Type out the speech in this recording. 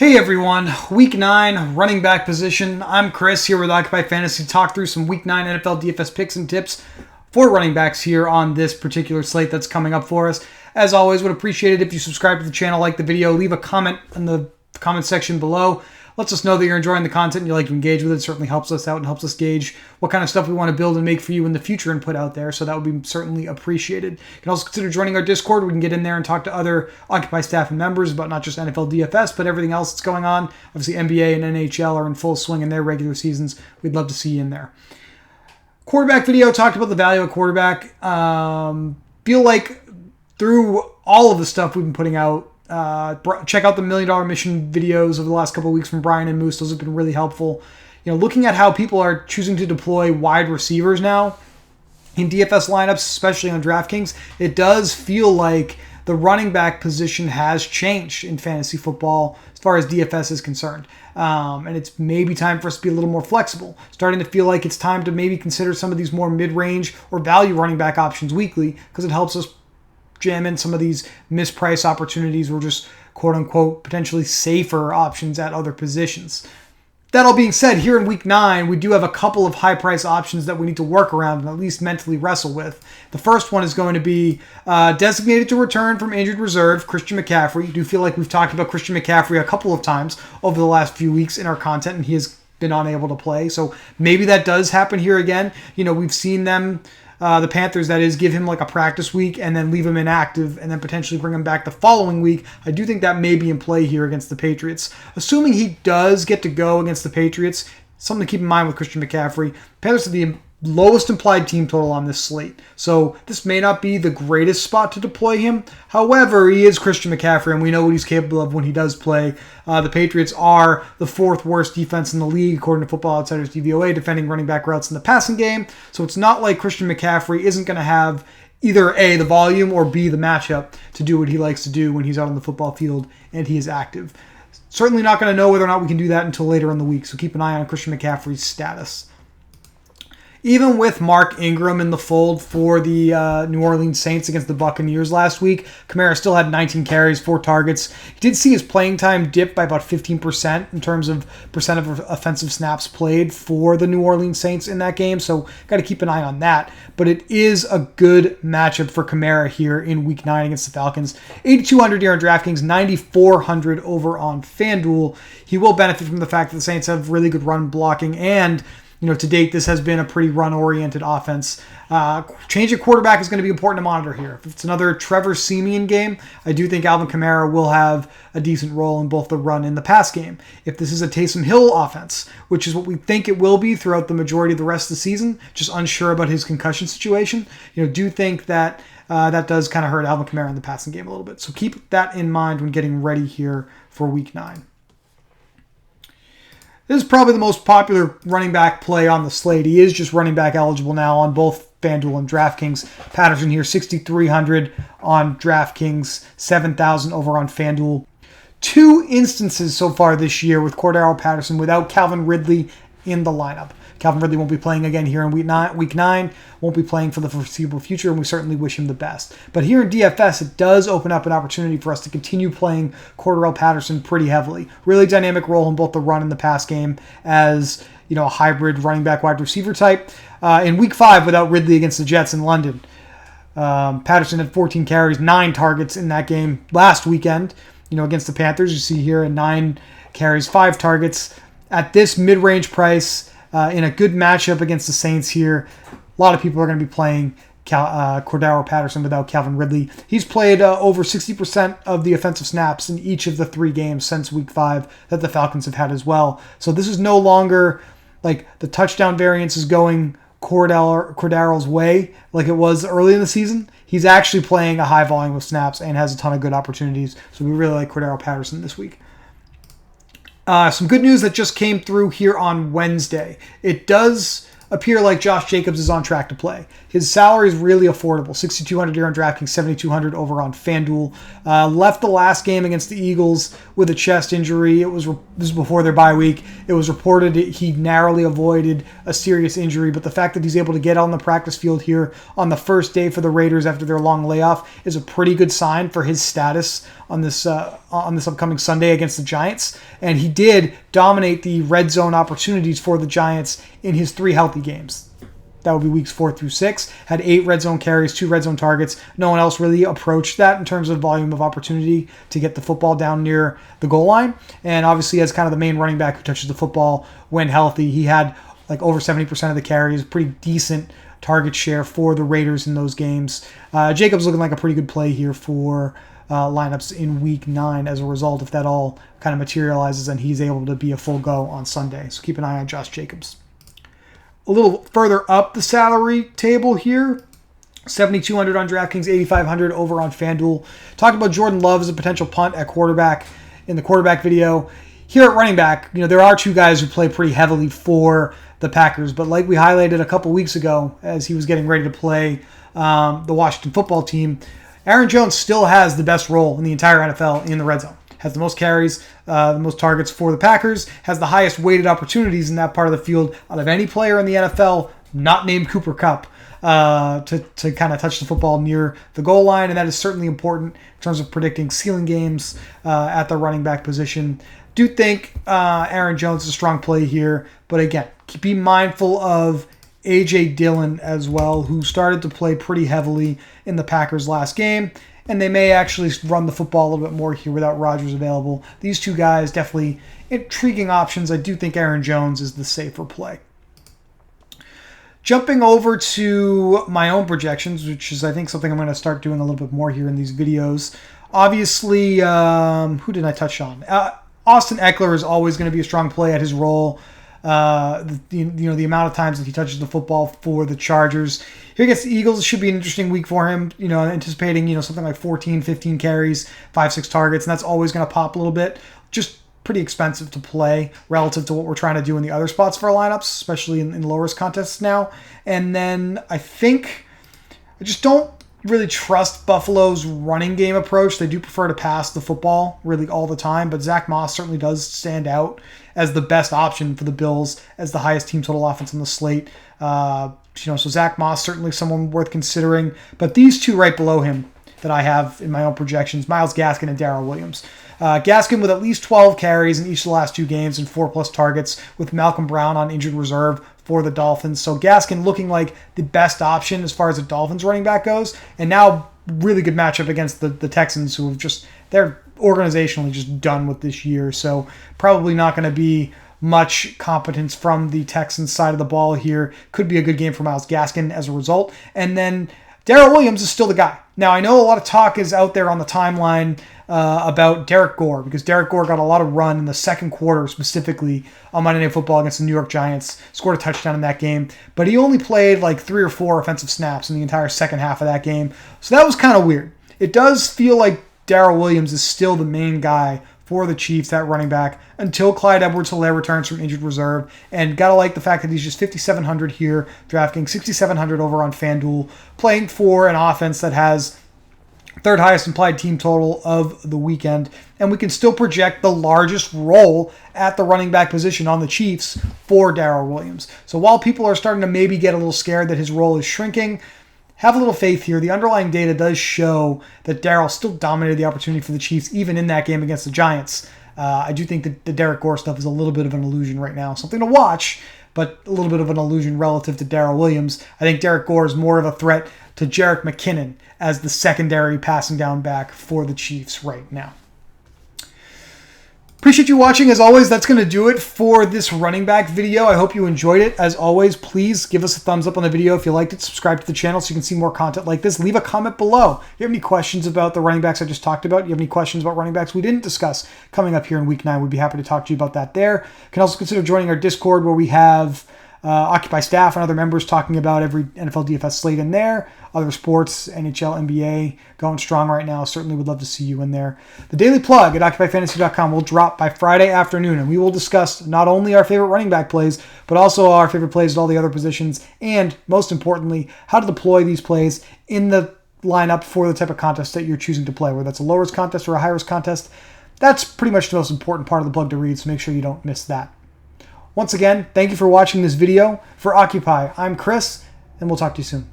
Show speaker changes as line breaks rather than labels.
Hey everyone, Week 9, running back position. I'm Chris here with Occupy Fantasy to talk through some Week 9 NFL DFS picks and tips for running backs here on this particular slate that's coming up for us. As always, would appreciate it if you subscribe to the channel, like the video, leave a comment in the comment section below. Lets us know that you're enjoying the content and you like to engage with it. It certainly helps us out and helps us gauge what kind of stuff we want to build and make for you in the future and put out there. So that would be certainly appreciated. You can also consider joining our Discord. We can get in there and talk to other Occupy staff and members about not just NFL DFS, but everything else that's going on. Obviously, NBA and NHL are in full swing in their regular seasons. We'd love to see you in there. Quarterback video, talked about the value of quarterback. Feel like through all of the stuff we've been putting out, check out the $1 Million Mission videos over the last couple of weeks from Brian and Moose. Those have been really helpful. You know, looking at how people are choosing to deploy wide receivers now in DFS lineups, especially on DraftKings, it does feel like the running back position has changed in fantasy football as far as DFS is concerned. And it's maybe time for us to be a little more flexible. Starting to feel like it's time to maybe consider some of these more mid-range or value running back options weekly because it helps us jam in some of these mispriced opportunities or just quote-unquote potentially safer options at other positions. That all being said, here in Week 9, we do have a couple of high-price options that we need to work around and at least mentally wrestle with. The first one is going to be designated to return from injured reserve, Christian McCaffrey. I do feel like we've talked about Christian McCaffrey a couple of times over the last few weeks in our content, and he has been unable to play. So maybe that does happen here again. You know, we've seen them, the Panthers, that is, give him like a practice week and then leave him inactive and then potentially bring him back the following week. I do think that may be in play here against the Patriots. Assuming he does get to go against the Patriots, something to keep in mind with Christian McCaffrey. Panthers are the lowest implied team total on this slate. So this may not be the greatest spot to deploy him. However, he is Christian McCaffrey, and we know what he's capable of when he does play. The Patriots are the fourth worst defense in the league, according to Football Outsiders DVOA, defending running back routes in the passing game. So it's not like Christian McCaffrey isn't going to have either A, the volume, or B, the matchup to do what he likes to do when he's out on the football field and he is active. Certainly not going to know whether or not we can do that until later in the week, so keep an eye on Christian McCaffrey's status. Even with Mark Ingram in the fold for the New Orleans Saints against the Buccaneers last week, Kamara still had 19 carries, 4 targets. He did see his playing time dip by about 15% in terms of percent of offensive snaps played for the New Orleans Saints in that game, so got to keep an eye on that. But it is a good matchup for Kamara here in Week 9 against the Falcons. 8,200 here on DraftKings, 9,400 over on FanDuel. He will benefit from the fact that the Saints have really good run blocking, and you know, to date, this has been a pretty run-oriented offense. Change of quarterback is going to be important to monitor here. If it's another Trevor Siemian game, I do think Alvin Kamara will have a decent role in both the run and the pass game. If this is a Taysom Hill offense, which is what we think it will be throughout the majority of the rest of the season, just unsure about his concussion situation, you know, do think that that does kind of hurt Alvin Kamara in the passing game a little bit. So keep that in mind when getting ready here for Week 9. This is probably the most popular running back play on the slate. He is just running back eligible now on both FanDuel and DraftKings. Patterson here, 6,300 on DraftKings, 7,000 over on FanDuel. 2 instances so far this year with Cordarrelle Patterson without Calvin Ridley in the lineup. Calvin Ridley won't be playing again here in Week 9, won't be playing for the foreseeable future, and we certainly wish him the best. But here in DFS, it does open up an opportunity for us to continue playing Cordarrelle Patterson pretty heavily. Really dynamic role in both the run and the pass game as, you know, a hybrid running back wide receiver type. In Week 5, without Ridley against the Jets in London, Patterson had 14 carries, 9 targets in that game last weekend. You know, against the Panthers, you see here 9 carries, 5 targets. At this mid-range price, in a good matchup against the Saints here, a lot of people are going to be playing Cordarrelle Patterson without Calvin Ridley. He's played over 60% of the offensive snaps in each of the 3 games since Week 5 that the Falcons have had as well. So this is no longer like the touchdown variance is going Cordarrelle's way like it was early in the season. He's actually playing a high volume of snaps and has a ton of good opportunities. So we really like Cordarrelle Patterson this week. Some good news that just came through here on Wednesday. It does appear like Josh Jacobs is on track to play. His salary is really affordable, $6,200 here on DraftKings, $7,200 over on FanDuel. Left the last game against the Eagles with a chest injury. This was before their bye week. It was reported he narrowly avoided a serious injury, but the fact that he's able to get on the practice field here on the first day for the Raiders after their long layoff is a pretty good sign for his status on this upcoming Sunday against the Giants. And he did dominate the red zone opportunities for the Giants in his 3 healthy games. That would be weeks 4 through 6. Had 8 red zone carries, 2 red zone targets. No one else really approached that in terms of volume of opportunity to get the football down near the goal line. And obviously, as kind of the main running back who touches the football when healthy, he had like over 70% of the carries, pretty decent target share for the Raiders in those games. Jacobs looking like a pretty good play here for lineups in week 9 as a result, if that all kind of materializes and he's able to be a full go on Sunday. So keep an eye on Josh Jacobs. A little further up the salary table here, $7,200 on DraftKings, $8,500 over on FanDuel. Talked about Jordan Love as a potential punt at quarterback in the quarterback video. Here at running back, there are 2 guys who play pretty heavily for the Packers, but like we highlighted a couple weeks ago as he was getting ready to play the Washington football team, Aaron Jones still has the best role in the entire NFL in the red zone. Has the most carries, the most targets for the Packers, has the highest weighted opportunities in that part of the field out of any player in the NFL, not named Cooper Kupp, to kind of touch the football near the goal line, and that is certainly important in terms of predicting ceiling games at the running back position. Do think Aaron Jones is a strong play here, but again, be mindful of A.J. Dillon as well, who started to play pretty heavily in the Packers' last game. And they may actually run the football a little bit more here without Rodgers available. These 2 guys, definitely intriguing options. I do think Aaron Jones is the safer play. Jumping over to my own projections, which is, I think, something I'm going to start doing a little bit more here in these videos. Obviously, who did I touch on? Austin Eckler is always going to be a strong play at his role. The amount of times that he touches the football for the Chargers. Here against the Eagles, it should be an interesting week for him. Anticipating, something like 14, 15 carries, 5, 6 targets, and that's always going to pop a little bit. Just pretty expensive to play relative to what we're trying to do in the other spots for our lineups, especially in low-risk contests now. And then I think I just don't really trust Buffalo's running game approach. They do prefer to pass the football really all the time, but Zach Moss certainly does stand out as the best option for the Bills as the highest team total offense on the slate. So Zach Moss, certainly someone worth considering, but these 2 right below him that I have in my own projections, Myles Gaskin and Darrell Williams. Gaskin with at least 12 carries in each of the last 2 games and 4+ targets, with Malcolm Brown on injured reserve for the Dolphins. So Gaskin looking like the best option as far as the Dolphins running back goes. And now really good matchup against the Texans, who have they're organizationally just done with this year. So probably not going to be much competence from the Texans side of the ball here. Could be a good game for Myles Gaskin as a result. And then Darrell Williams is still the guy. Now, I know a lot of talk is out there on the timeline about Derek Gore, because Derek Gore got a lot of run in the second quarter, specifically on Monday Night Football against the New York Giants, scored a touchdown in that game, but he only played like 3 or 4 offensive snaps in the entire second half of that game. So that was kind of weird. It does feel like Darrell Williams is still the main guy for the Chiefs, that running back, until Clyde Edwards-Helaire returns from injured reserve. And gotta like the fact that he's just $5,700 here, DraftKings, $6,700 over on FanDuel, playing for an offense that has 3rd highest implied team total of the weekend. And we can still project the largest role at the running back position on the Chiefs for Darrell Williams. So while people are starting to maybe get a little scared that his role is shrinking, have a little faith here. The underlying data does show that Darrell still dominated the opportunity for the Chiefs, even in that game against the Giants. I do think that the Derek Gore stuff is a little bit of an illusion right now. Something to watch, but a little bit of an illusion relative to Darrell Williams. I think Derek Gore is more of a threat to Jerick McKinnon as the secondary passing down back for the Chiefs right now. Appreciate you watching. As always, that's going to do it for this running back video. I hope you enjoyed it. As always, please give us a thumbs up on the video if you liked it. Subscribe to the channel so you can see more content like this. Leave a comment below. If you have any questions about the running backs I just talked about, you have any questions about running backs we didn't discuss coming up here in week 9, we'd be happy to talk to you about that there. You can also consider joining our Discord, where we have Occupy staff and other members talking about every NFL DFS slate in there. Other sports, NHL, NBA, going strong right now. Certainly would love to see you in there. The Daily Plug at OccupyFantasy.com will drop by Friday afternoon, and we will discuss not only our favorite running back plays, but also our favorite plays at all the other positions, and most importantly, how to deploy these plays in the lineup for the type of contest that you're choosing to play, whether that's a low risk contest or a high risk contest. That's pretty much the most important part of the plug to read, so make sure you don't miss that. Once again, thank you for watching this video. For Occupy, I'm Chris, and we'll talk to you soon.